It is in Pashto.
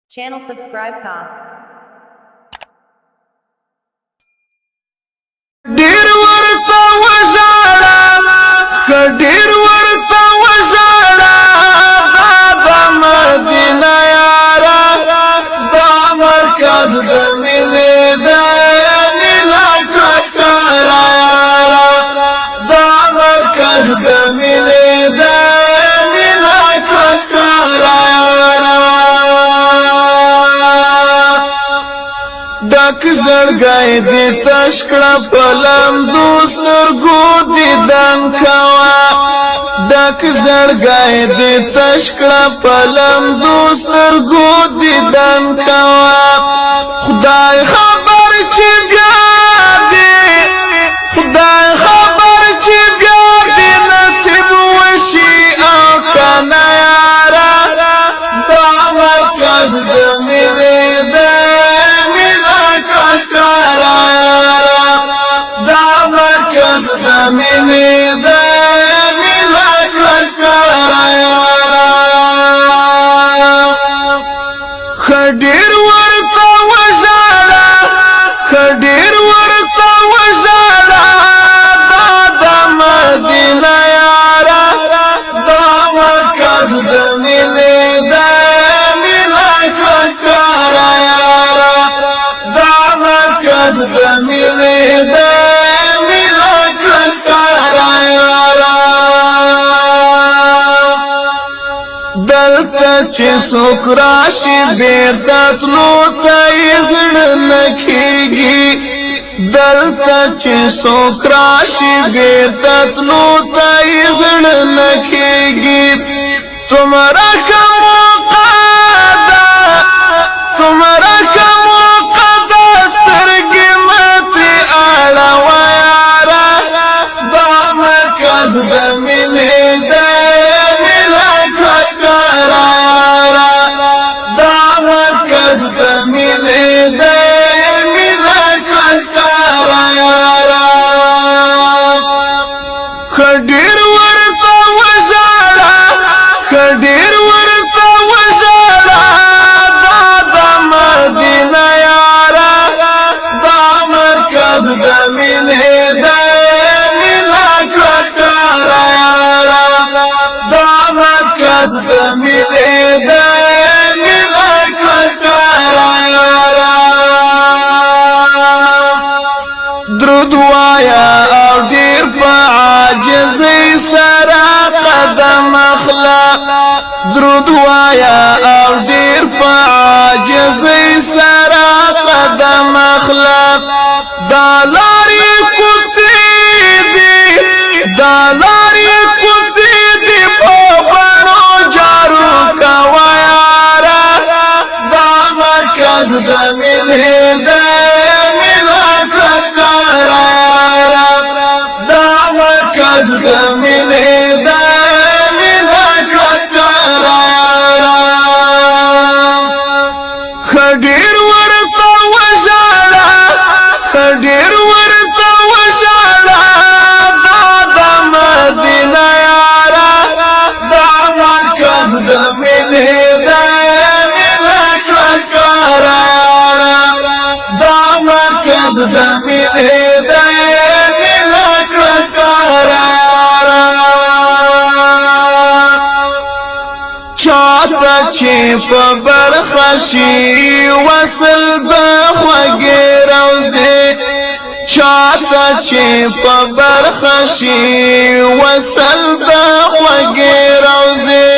Channel subscribe ka. ډیر ورته وژړا ډیر ورته وژړا د مدینه یارا دا مرکز د مینې د مینا ککرا یارا دا مرکز د مینې د مینا ککرا یارا دک زړګای دې تشکړه پلم دوستر ګو دې دن کوا دک زړګای دې تشکړه پلم دوستر ګو دې دن کوا خدای خبر چې بیا دې خدای خبر چې بیا دې نصیب وشي او کنه یارا دا مرکز د مینې مینې د مینا ککرا یارا خډیر ورته وژړا خډیر ورته وژړا د مدینه یارا دا مرکز د مینې د مینا ککرا یارا دا مرکز د مینې د دلته چې څوک راشي بیرته تلو ته یې زړه نه کېږي دلته چې څوک راشي بیرته تلو ته یې زړه نه کېږي تمہارا کا موقع ده تمہارا کا موقع ده سترګې مترې اړوه یاره دا مرکز د مینې ده خډیر ورته وژړا خډیر ورته وژړا د مدینه یارا دا مرکز د مینې د مینا ککرا یارا دا مرکز د مینې د مینا ککرا یارا درود وایا او ډیر عاجزی سرا قدم اخلا درود وایا او ډیر په عاجزی سرا قدم اخلا دالاری کوڅې دی دالاری کوڅې دی په بڼو جارو کوا یارا دا مرکز د مینې د مینا ککرا مرکز د مینې د مینا ککرا خډیر ورته وژړا خډیر ورته وژړا د مدینه یارا دا مرکز د مینې د مینا ککرا دا مرکز د مینې د چاته چې په برخه شي وصل د خوږې روضې چاته چې په برخه شي وصل د خوږې روضې